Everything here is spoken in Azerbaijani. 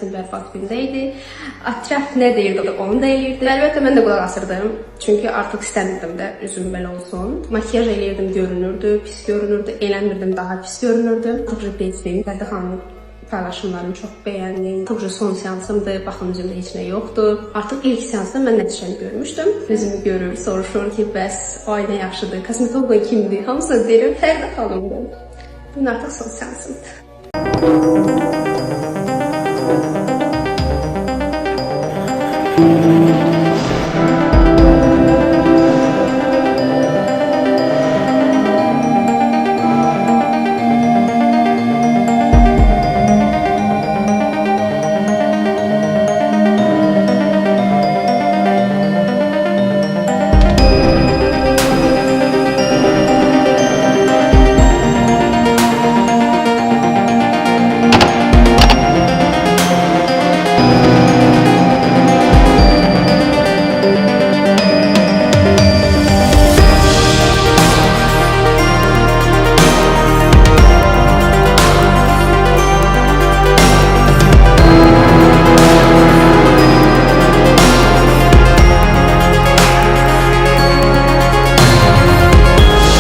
sifətin bərpa etmində idi. Ətraf nə deyirdi, onu da eləyirdi. Əlbəttə, mən də qulaq asırdım. Çünki artıq istəmirdim də üzüm belə olsun. Makiyaj eləyirdim, görünürdü, pis görünürdü. Eləmirdim, daha pis görünürdü. Tıbcı bezdim. Fərdə xanımın paylaşımlarını çox bəyəndim. Tıbcı son seansımdır, baxın üzümdə heç nə yoxdur. Artıq ilk seansda mən nəticəni görmüşdüm. Üzümü görür, soruşur ki, bəs o ay nə yaxşıdır, kosmetoloqun kimdir? Hamısını deyirəm, Fərdə xanımdır. Bu artıq son seansımdır. Thank you.